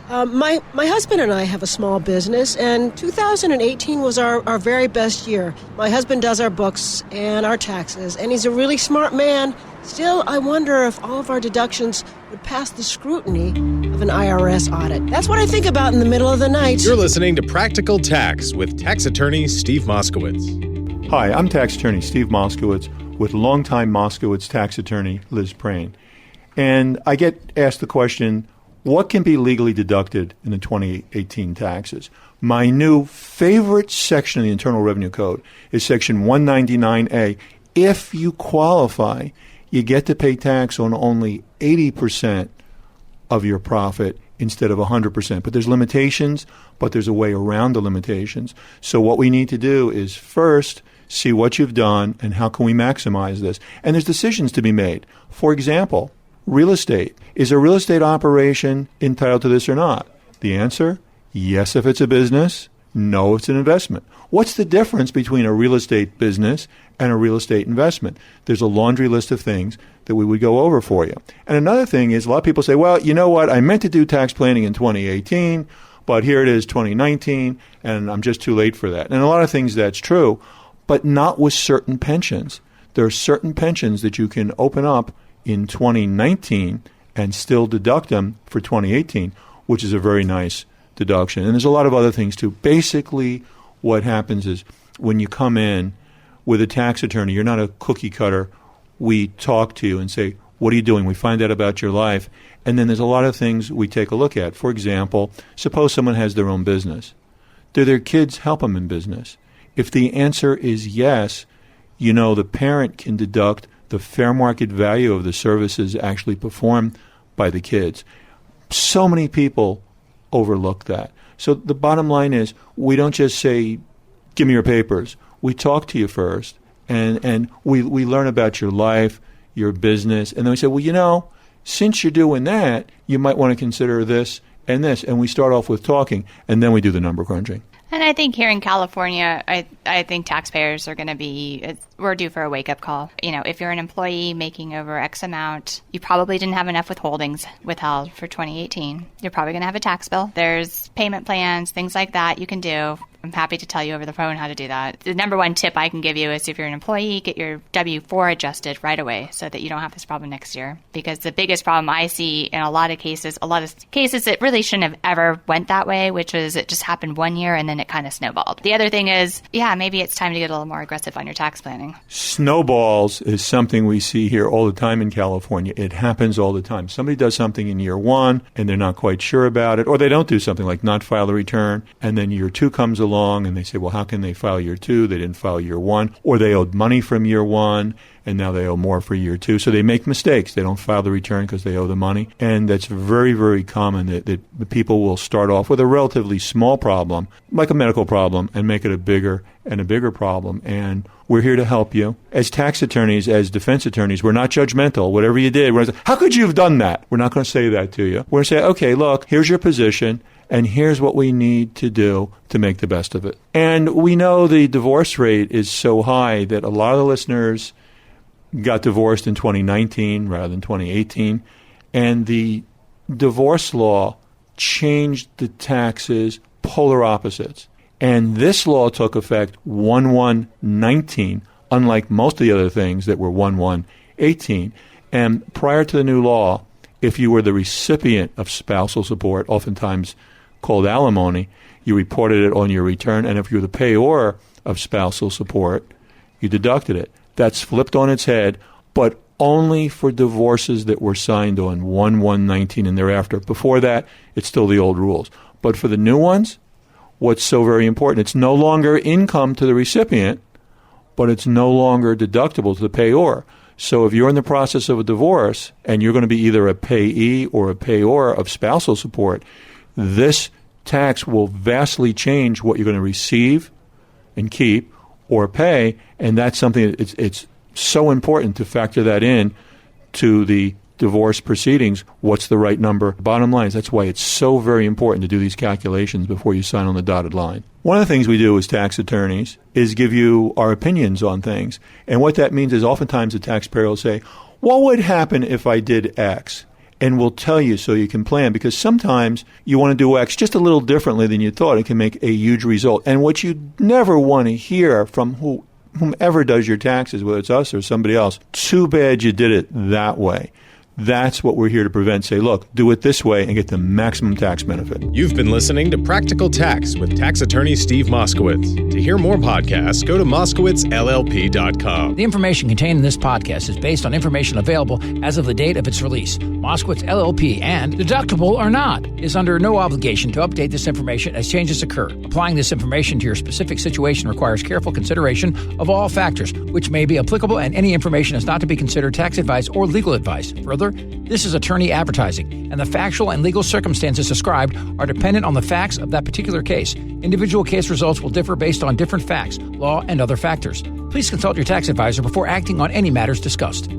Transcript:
My husband and I have a small business, and 2018 was our very best year. My husband does our books and our taxes, and he's a really smart man. Still, I wonder if all of our deductions would pass the scrutiny of an IRS audit. That's what I think about in the middle of the night. You're listening to Practical Tax with tax attorney Steve Moskowitz. Hi, I'm tax attorney Steve Moskowitz with longtime Moskowitz tax attorney Liz Prehn. And I get asked the question, what can be legally deducted in the 2018 taxes? My new favorite section of the Internal Revenue Code is Section 199A. If you qualify, you get to pay tax on only 80% of your profit instead of 100%. But there's limitations, but there's a way around the limitations. So what we need to do is first see what you've done and how can we maximize this. And there's decisions to be made. For example, real estate. Is a real estate operation entitled to this or not? The answer, yes if it's a business, no if it's an investment. What's the difference between a real estate business and a real estate investment? There's a laundry list of things that we would go over for you. And another thing is a lot of people say, well, you know what, I meant to do tax planning in 2018, but here it is 2019, and I'm just too late for that. And a lot of things that's true, but not with certain pensions. There are certain pensions that you can open up in 2019 and still deduct them for 2018, which is a very nice deduction. And there's a lot of other things too. Basically, what happens is when you come in with a tax attorney, you're not a cookie cutter. We talk to you and say, what are you doing? We find out about your life. And then there's a lot of things we take a look at. For example, suppose someone has their own business. Do their kids help them in business? If the answer is yes, you know the parent can deduct the fair market value of the services actually performed by the kids. So many people overlook that. So the bottom line is we don't just say, give me your papers. We talk to you first, and we learn about your life, your business, and then we say, well, you know, since you're doing that, you might want to consider this and this. And we start off with talking, and then we do the number crunching. And I think here in California, I think taxpayers are going to be, we're due for a wake-up call. You know, if you're an employee making over X amount, you probably didn't have enough withholdings withheld for 2018. You're probably going to have a tax bill. There's payment plans, things like that you can do. I'm happy to tell you over the phone how to do that. The number one tip I can give you is if you're an employee, get your W-4 adjusted right away so that you don't have this problem next year. Because the biggest problem I see in a lot of cases that really shouldn't have ever went that way, which is it just happened one year and then it kind of snowballed. The other thing is, maybe it's time to get a little more aggressive on your tax planning. Snowballs is something we see here all the time in California. It happens all the time. Somebody does something in year one and they're not quite sure about it, or they don't do something like not file a return, and then year two comes along and they say, well, how can they file year two? They didn't file year one, or they owed money from year one and now they owe more for year two. So they make mistakes. They don't file the return because they owe the money. And that's very, very common that people will start off with a relatively small problem, like a medical problem, and make it a bigger and a bigger problem. And we're here to help you. As tax attorneys, as defense attorneys, we're not judgmental. Whatever you did, we're going to say, how could you have done that? We're not going to say that to you. We're going to say, okay, look, here's your position, and here's what we need to do to make the best of it. And we know the divorce rate is so high that a lot of the listeners got divorced in 2019 rather than 2018. And the divorce law changed the taxes polar opposites. And this law took effect 1/1/19, unlike most of the other things that were 1/1/18. And prior to the new law, if you were the recipient of spousal support, oftentimes called alimony, you reported it on your return. And if you were the payor of spousal support, you deducted it. That's flipped on its head, but only for divorces that were signed on 1/1/19 and thereafter. Before that, it's still the old rules. But for the new ones, what's so very important, it's no longer income to the recipient, but it's no longer deductible to the payor. So if you're in the process of a divorce and you're going to be either a payee or a payor of spousal support, this tax will vastly change what you're going to receive and keep or pay, and that's something it's so important to factor that in to the divorce proceedings. What's the right number? Bottom line is that's why it's so very important to do these calculations before you sign on the dotted line. One of the things we do as tax attorneys is give you our opinions on things. And what that means is oftentimes the taxpayer will say, what would happen if I did X? and we'll tell you so you can plan, because sometimes you want to do X just a little differently than you thought. It can make a huge result. And what you never want to hear from whomever does your taxes, whether it's us or somebody else, too bad you did it that way. That's what we're here to prevent. Say, look, do it this way and get the maximum tax benefit. You've been listening to Practical Tax with tax attorney Steve Moskowitz. To hear more podcasts, go to MoskowitzLLP.com. The information contained in this podcast is based on information available as of the date of its release. Moskowitz LLP and Deductible or Not is under no obligation to update this information as changes occur. Applying this information to your specific situation requires careful consideration of all factors, which may be applicable, and any information is not to be considered tax advice or legal advice. Further, this is attorney advertising, and the factual and legal circumstances described are dependent on the facts of that particular case. Individual case results will differ based on different facts, law, and other factors. Please consult your tax advisor before acting on any matters discussed.